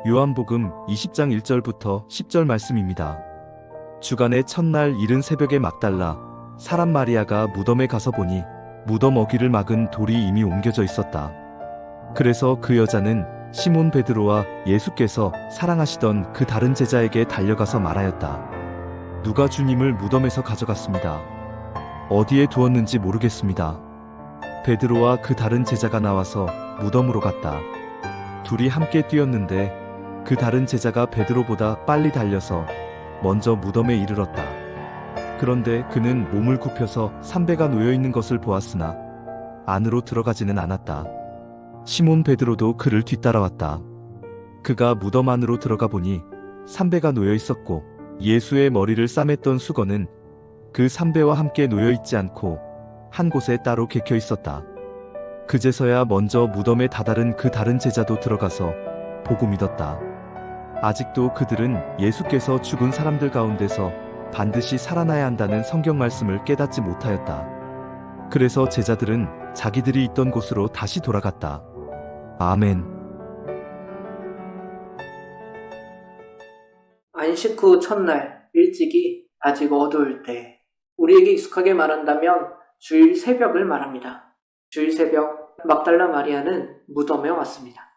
요한복음 20장 1절부터 10절 말씀입니다. 주간의 첫날 이른 새벽에 막달라 사람 마리아가 무덤에 가서 보니 무덤 어귀를 막은 돌이 이미 옮겨져 있었다. 그래서 그 여자는 시몬 베드로와 예수께서 사랑하시던 그 다른 제자에게 달려가서 말하였다. 누가 주님을 무덤에서 가져갔습니다. 어디에 두었는지 모르겠습니다. 베드로와 그 다른 제자가 나와서 무덤으로 갔다. 둘이 함께 뛰었는데 그 다른 제자가 베드로보다 빨리 달려서 먼저 무덤에 이르렀다. 그런데 그는 몸을 굽혀서 삼배가 놓여있는 것을 보았으나 안으로 들어가지는 않았다. 시몬 베드로도 그를 뒤따라왔다. 그가 무덤 안으로 들어가 보니 삼배가 놓여 있었고 예수의 머리를 싸맸던 수건은 그 삼배와 함께 놓여 있지 않고 한 곳에 따로 개켜 있었다. 그제서야 먼저 무덤에 다다른 그 다른 제자도 들어가서 보고 믿었다. 아직도 그들은 예수께서 죽은 사람들 가운데서 반드시 살아나야 한다는 성경 말씀을 깨닫지 못하였다. 그래서 제자들은 자기들이 있던 곳으로 다시 돌아갔다. 아멘. 안식 후 첫날 일찍이 아직 어두울 때, 우리에게 익숙하게 말한다면 주일 새벽을 말합니다. 주일 새벽 막달라 마리아는 무덤에 왔습니다.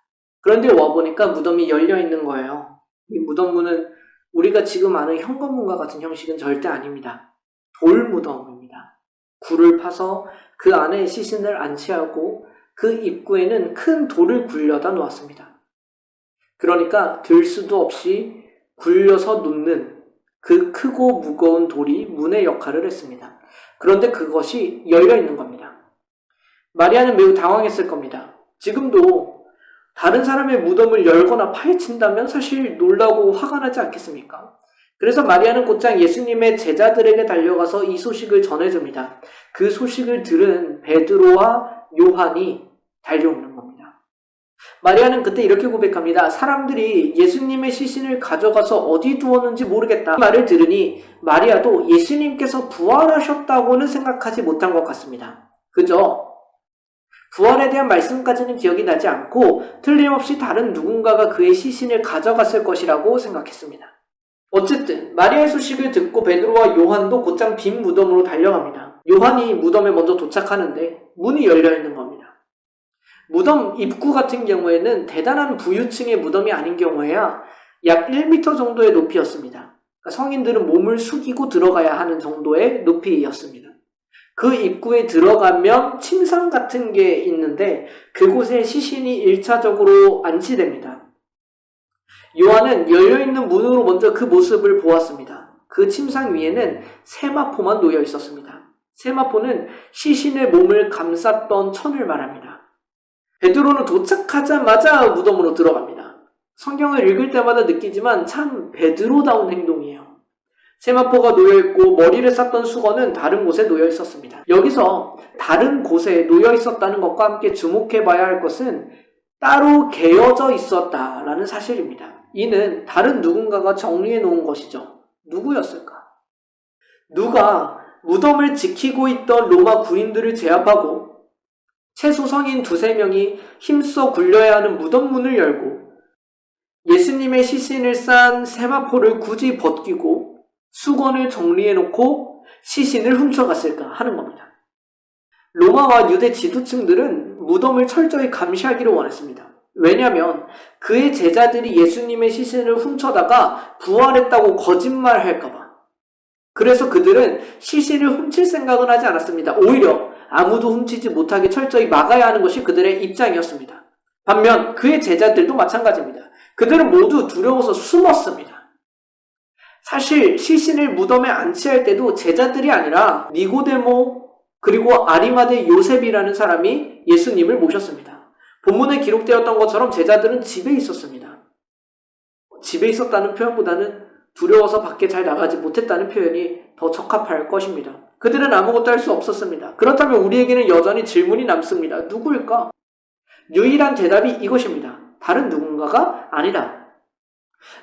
그런데 와보니까 무덤이 열려 있는 거예요. 이 무덤 문은 우리가 지금 아는 현관문과 같은 형식은 절대 아닙니다. 돌무덤입니다. 굴을 파서 그 안에 시신을 안치하고 그 입구에는 큰 돌을 굴려다 놓았습니다. 그러니까 들 수도 없이 굴려서 놓는 그 크고 무거운 돌이 문의 역할을 했습니다. 그런데 그것이 열려 있는 겁니다. 마리아는 매우 당황했을 겁니다. 지금도 다른 사람의 무덤을 열거나 파헤친다면 사실 놀라고 화가 나지 않겠습니까? 그래서 마리아는 곧장 예수님의 제자들에게 달려가서 이 소식을 전해줍니다. 그 소식을 들은 베드로와 요한이 달려오는 겁니다. 마리아는 그때 이렇게 고백합니다. 사람들이 예수님의 시신을 가져가서 어디 두었는지 모르겠다. 이 말을 들으니 마리아도 예수님께서 부활하셨다고는 생각하지 못한 것 같습니다. 그죠? 부활에 대한 말씀까지는 기억이 나지 않고 틀림없이 다른 누군가가 그의 시신을 가져갔을 것이라고 생각했습니다. 어쨌든 마리아의 소식을 듣고 베드로와 요한도 곧장 빈 무덤으로 달려갑니다. 요한이 무덤에 먼저 도착하는데 문이 열려있는 겁니다. 무덤 입구 같은 경우에는 대단한 부유층의 무덤이 아닌 경우에야 약 1m 정도의 높이였습니다. 그러니까 성인들은 몸을 숙이고 들어가야 하는 정도의 높이였습니다. 그 입구에 들어가면 침상 같은 게 있는데 그곳에 시신이 1차적으로 안치됩니다. 요한은 열려있는 문으로 먼저 그 모습을 보았습니다. 그 침상 위에는 세마포만 놓여 있었습니다. 세마포는 시신의 몸을 감쌌던 천을 말합니다. 베드로는 도착하자마자 무덤으로 들어갑니다. 성경을 읽을 때마다 느끼지만 참 베드로다운 행동이에요. 세마포가 놓여있고 머리를 쌌던 수건은 다른 곳에 놓여 있었습니다. 여기서 다른 곳에 놓여 있었다는 것과 함께 주목해봐야 할 것은 따로 개어져 있었다라는 사실입니다. 이는 다른 누군가가 정리해 놓은 것이죠. 누구였을까? 누가 무덤을 지키고 있던 로마 군인들을 제압하고 최소 성인 2-3명이 힘써 굴려야 하는 무덤 문을 열고 예수님의 시신을 싼 세마포를 굳이 벗기고 수건을 정리해놓고 시신을 훔쳐갔을까 하는 겁니다. 로마와 유대 지도층들은 무덤을 철저히 감시하기를 원했습니다. 왜냐하면 그의 제자들이 예수님의 시신을 훔쳐다가 부활했다고 거짓말할까봐. 그래서 그들은 시신을 훔칠 생각은 하지 않았습니다. 오히려 아무도 훔치지 못하게 철저히 막아야 하는 것이 그들의 입장이었습니다. 반면 그의 제자들도 마찬가지입니다. 그들은 모두 두려워서 숨었습니다. 사실 시신을 무덤에 안치할 때도 제자들이 아니라 니고데모 그리고 아리마대 요셉이라는 사람이 예수님을 모셨습니다. 본문에 기록되었던 것처럼 제자들은 집에 있었습니다. 집에 있었다는 표현보다는 두려워서 밖에 잘 나가지 못했다는 표현이 더 적합할 것입니다. 그들은 아무것도 할 수 없었습니다. 그렇다면 우리에게는 여전히 질문이 남습니다. 누구일까? 유일한 대답이 이것입니다. 다른 누군가가 아니다.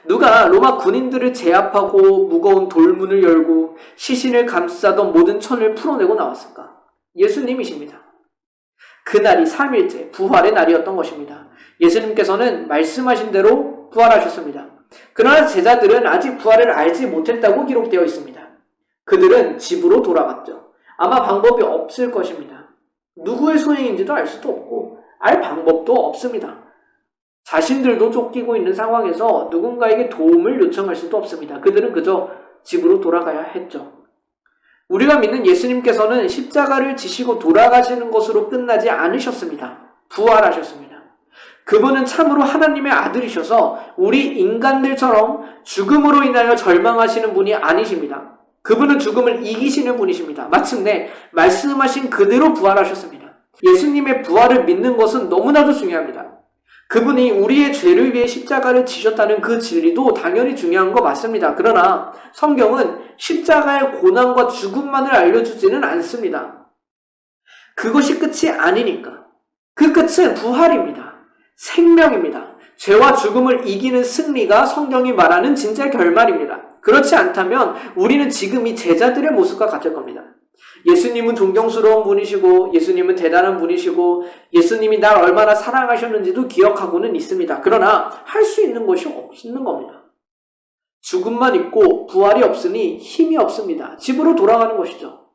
누가 로마 군인들을 제압하고 무거운 돌문을 열고 시신을 감싸던 모든 천을 풀어내고 나왔을까? 예수님이십니다. 그날이 3일째 부활의 날이었던 것입니다. 예수님께서는 말씀하신 대로 부활하셨습니다. 그러나 제자들은 아직 부활을 알지 못했다고 기록되어 있습니다. 그들은 집으로 돌아갔죠. 아마 방법이 없을 것입니다. 누구의 소행인지도 알 수도 없고 알 방법도 없습니다. 자신들도 쫓기고 있는 상황에서 누군가에게 도움을 요청할 수도 없습니다. 그들은 그저 집으로 돌아가야 했죠. 우리가 믿는 예수님께서는 십자가를 지시고 돌아가시는 것으로 끝나지 않으셨습니다. 부활하셨습니다. 그분은 참으로 하나님의 아들이셔서 우리 인간들처럼 죽음으로 인하여 절망하시는 분이 아니십니다. 그분은 죽음을 이기시는 분이십니다. 마침내 말씀하신 그대로 부활하셨습니다. 예수님의 부활을 믿는 것은 너무나도 중요합니다. 그분이 우리의 죄를 위해 십자가를 지셨다는 그 진리도 당연히 중요한 거 맞습니다. 그러나 성경은 십자가의 고난과 죽음만을 알려주지는 않습니다. 그것이 끝이 아니니까. 그 끝은 부활입니다. 생명입니다. 죄와 죽음을 이기는 승리가 성경이 말하는 진짜 결말입니다. 그렇지 않다면 우리는 지금 이 제자들의 모습과 같을 겁니다. 예수님은 존경스러운 분이시고 예수님은 대단한 분이시고 예수님이 날 얼마나 사랑하셨는지도 기억하고는 있습니다. 그러나 할 수 있는 것이 없는 겁니다. 죽음만 있고 부활이 없으니 힘이 없습니다. 집으로 돌아가는 것이죠.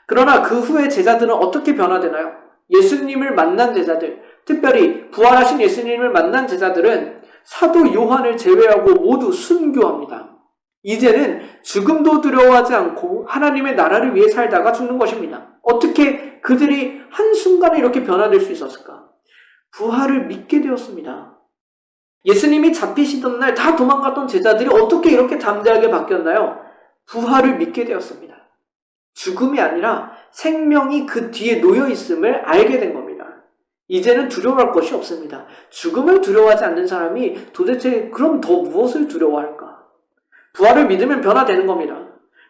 그러나 그 후에 제자들은 어떻게 변화되나요? 예수님을 만난 제자들, 특별히 부활하신 예수님을 만난 제자들은 사도 요한을 제외하고 모두 순교합니다. 이제는 죽음도 두려워하지 않고 하나님의 나라를 위해 살다가 죽는 것입니다. 어떻게 그들이 한순간에 이렇게 변화될 수 있었을까? 부활을 믿게 되었습니다. 예수님이 잡히시던 날 다 도망갔던 제자들이 어떻게 이렇게 담대하게 바뀌었나요? 부활을 믿게 되었습니다. 죽음이 아니라 생명이 그 뒤에 놓여 있음을 알게 된 겁니다. 이제는 두려워할 것이 없습니다. 죽음을 두려워하지 않는 사람이 도대체 그럼 더 무엇을 두려워할까? 부활을 믿으면 변화되는 겁니다.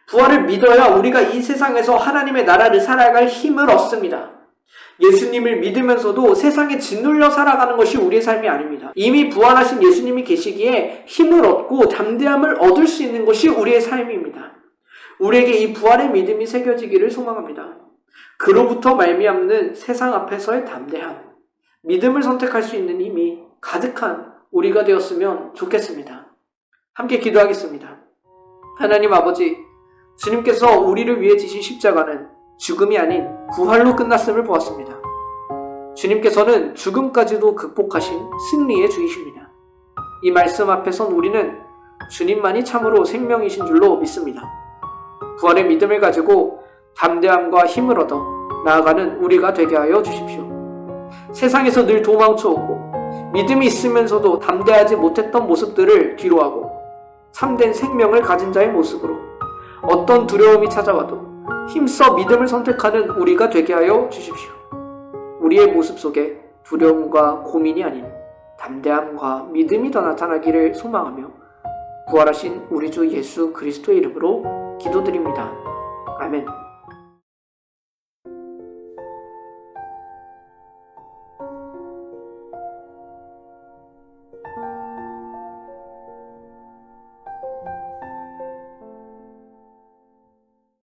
부활을 믿어야 우리가 이 세상에서 하나님의 나라를 살아갈 힘을 얻습니다. 예수님을 믿으면서도 세상에 짓눌려 살아가는 것이 우리의 삶이 아닙니다. 이미 부활하신 예수님이 계시기에 힘을 얻고 담대함을 얻을 수 있는 것이 우리의 삶입니다. 우리에게 이 부활의 믿음이 새겨지기를 소망합니다. 그로부터 말미암는 세상 앞에서의 담대함, 믿음을 선택할 수 있는 힘이 가득한 우리가 되었으면 좋겠습니다. 함께 기도하겠습니다. 하나님 아버지, 주님께서 우리를 위해 지신 십자가는 죽음이 아닌 부활로 끝났음을 보았습니다. 주님께서는 죽음까지도 극복하신 승리의 주이십니다. 이 말씀 앞에선 우리는 주님만이 참으로 생명이신 줄로 믿습니다. 부활의 믿음을 가지고 담대함과 힘을 얻어 나아가는 우리가 되게 하여 주십시오. 세상에서 늘 도망쳐오고 믿음이 있으면서도 담대하지 못했던 모습들을 뒤로하고 참된 생명을 가진 자의 모습으로 어떤 두려움이 찾아와도 힘써 믿음을 선택하는 우리가 되게 하여 주십시오. 우리의 모습 속에 두려움과 고민이 아닌 담대함과 믿음이 더 나타나기를 소망하며 부활하신 우리 주 예수 그리스도의 이름으로 기도드립니다. 아멘.